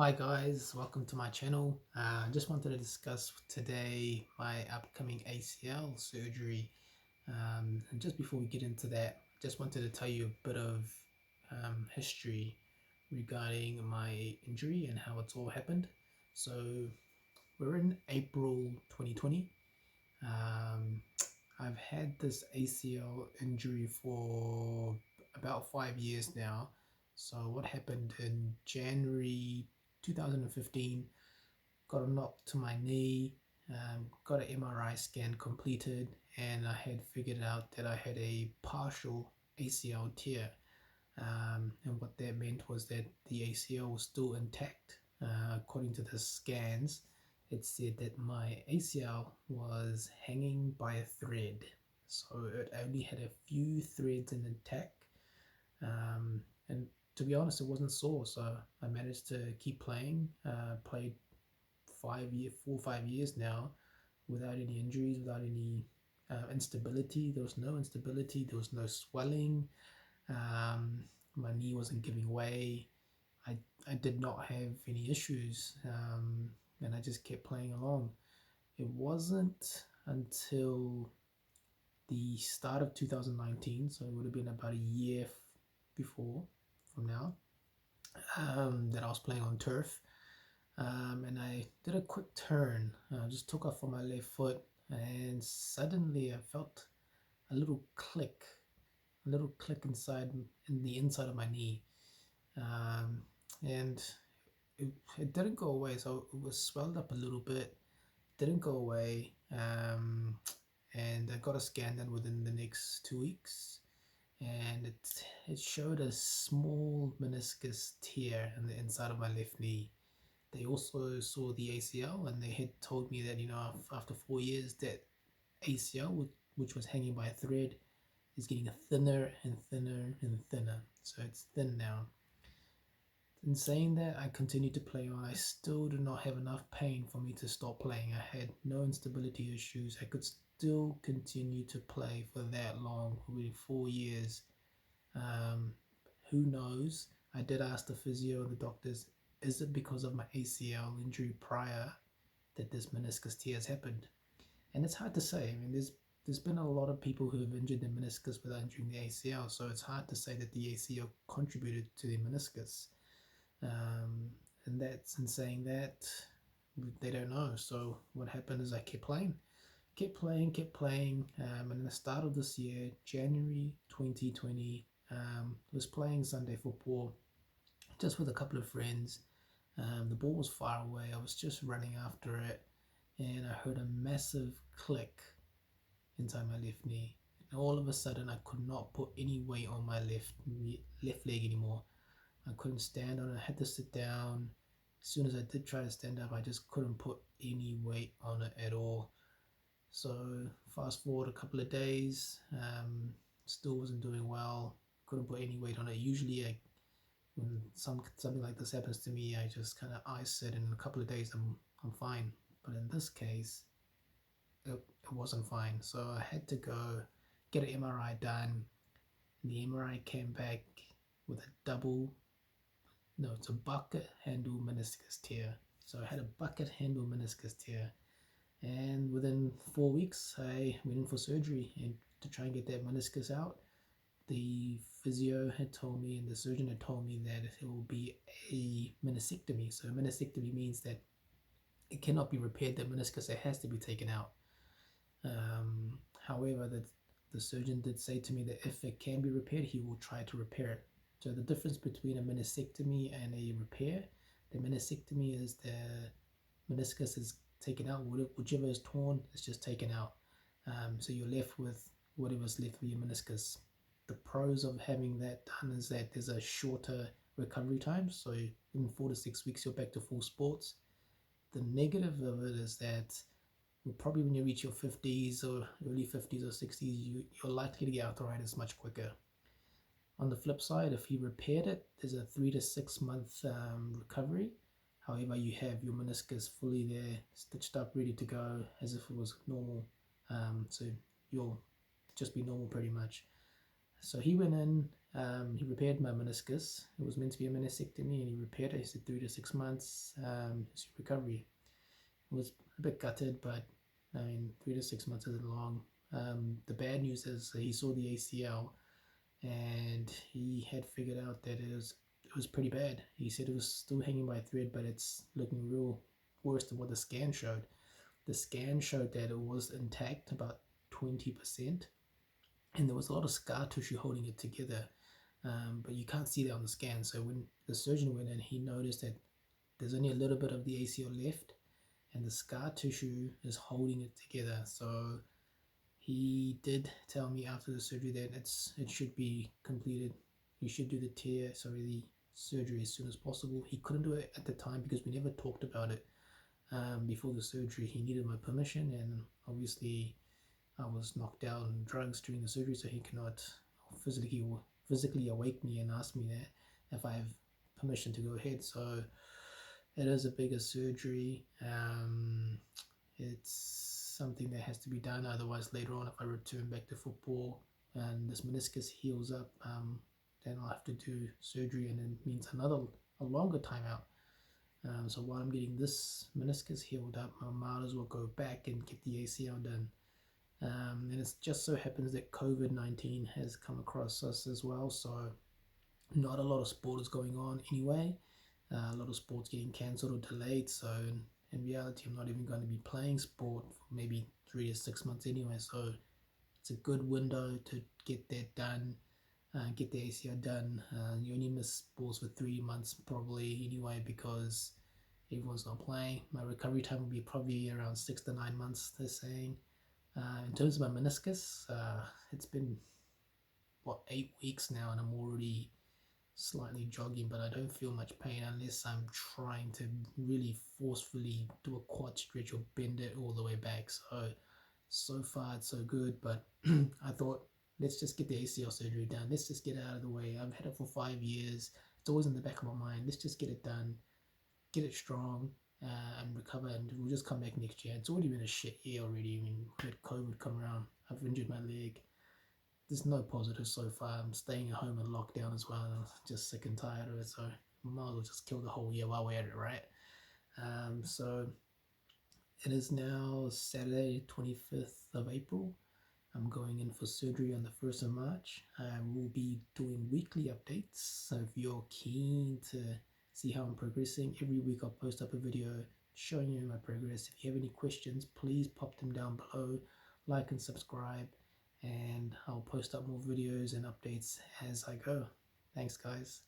Hi guys, welcome to my channel. Just wanted to discuss today my upcoming ACL surgery. And just before we get into that, just wanted to tell you a bit of history regarding my injury and how it's all happened. So we're in April 2020. Um, I've had this ACL injury for about 5 years now. So what happened in January 2015, got a knock to my knee, got an MRI scan completed, and I had figured out that I had a partial ACL tear. And what that meant was that the ACL was still intact. According to the scans, it said that my ACL was hanging by a thread. So it only had a few threads intact. And to be honest, it wasn't sore. So I managed to keep playing. Played 4 or 5 years now without any injuries, without any instability. There was no instability. There was no swelling. Um, my knee wasn't giving way. I, I did not have any issues, and I just kept playing along. It wasn't until the start of 2019, so it would have been about a year before from now, that I was playing on turf. And I did a quick turn, just took off on my left foot, and suddenly I felt a little click, inside in the inside of my knee, um, and it didn't go away. So it was swelled up a little bit, didn't go away, and I got a scan done within the next 2 weeks, and it showed a small meniscus tear in the inside of my left knee. They also saw the ACL, and they had told me that after 4 years that ACL, which was hanging by a thread, is getting thinner and thinner and thinner. So it's thin now. In saying that, I continued to play on. I still do not have enough pain for me to stop playing. I had no instability issues. I could still continue to play for that long, really 4 years. Um, who knows? I did ask the physio and the doctors, is it because of my ACL injury prior that this meniscus tear has happened? And it's hard to say. I mean, there's been a lot of people who have injured their meniscus without injuring the ACL, so it's hard to say that the ACL contributed to the meniscus. Um, and that's in saying that they don't know. So what happened is I kept playing. And in the start of this year, January 2020, was playing Sunday football just with a couple of friends. The ball was far away. I was just running after it, and I heard a massive click inside my left knee. And all of a sudden, I could not put any weight on my left leg anymore. I couldn't stand on it. I had to sit down. As soon as I did try to stand up, I just couldn't put any weight on it at all. So fast forward a couple of days, still wasn't doing well. Couldn't put any weight on it. Usually, when something like this happens to me, I just kind of ice it, and in a couple of days, I'm fine. But in this case, it wasn't fine. So I had to go get an MRI done. And the MRI came back with a it's a bucket handle meniscus tear. So I had a bucket handle meniscus tear. And within 4 weeks, I went in for surgery and to try and get that meniscus out. The physio had told me and the surgeon had told me that it will be a meniscectomy. So a meniscectomy means that it cannot be repaired, the meniscus, it has to be taken out. However, the surgeon did say to me that if it can be repaired, he will try to repair it. So the difference between a meniscectomy and a repair, the meniscectomy is the meniscus is taken out, whichever is torn is just taken out. So you're left with whatever's left of your meniscus. The pros of having that done is that there's a shorter recovery time. So in 4 to 6 weeks, you're back to full sports. The negative of it is that probably when you reach your 50s or early 50s or 60s, you're likely to get arthritis much quicker. On the flip side, if you repaired it, there's a 3 to 6 month recovery. However, you have your meniscus fully there, stitched up, ready to go as if it was normal. So you'll just be normal pretty much. So he went in, he repaired my meniscus. It was meant to be a meniscectomy, and he repaired it. He said 3 to 6 months recovery. It was a bit gutted, but I mean, 3 to 6 months isn't long. The bad news is he saw the ACL, and he had figured out that it was pretty bad. He said it was still hanging by a thread, but it's looking real worse than what the scan showed. The scan showed that it was intact, about 20%, and there was a lot of scar tissue holding it together. But you can't see that on the scan. So when the surgeon went in, he noticed that there's only a little bit of the ACL left, and the scar tissue is holding it together. So he did tell me after the surgery that it should be completed. He should do the surgery as soon as possible. He couldn't do it at the time because we never talked about it. Before the surgery, he needed my permission, and obviously I was knocked out on drugs during the surgery, so he cannot physically awake me and ask me that if I have permission to go ahead. So it is a bigger surgery. It's something that has to be done. Otherwise, later on, if I return back to football and this meniscus heals up, then I'll have to do surgery, and it means a longer time out. So while I'm getting this meniscus healed up, I might as well go back and get the ACL done. And it just so happens that COVID-19 has come across us as well, so not a lot of sport is going on anyway. A lot of sports getting cancelled or delayed, so in reality I'm not even going to be playing sport for maybe 3 to 6 months anyway, so it's a good window to get that done, get the ACL done. You only miss sports for 3 months probably anyway because everyone's not playing. My recovery time will be probably around 6 to 9 months, they're saying. In terms of my meniscus, it's been 8 weeks now, and I'm already slightly jogging, but I don't feel much pain unless I'm trying to really forcefully do a quad stretch or bend it all the way back. So far it's so good, but I thought, let's just get the ACL surgery done. Let's just get it out of the way. I've had it for 5 years. It's always in the back of my mind. Let's just get it done, get it strong, and recover, and we'll just come back next year. It's already been a shit year already. I mean, we had COVID come around. I've injured my leg. There's no positives so far. I'm staying at home in lockdown as well. I'm just sick and tired of it, so might as well just kill the whole year while we're at it, right? So it is now Saturday, 25th of April. I'm going in for surgery on the 1st of March. I will be doing weekly updates, so if you're keen to see how I'm progressing, every week I'll post up a video showing you my progress. If you have any questions, please pop them down below, like and subscribe, and I'll post up more videos and updates as I go. Thanks, guys.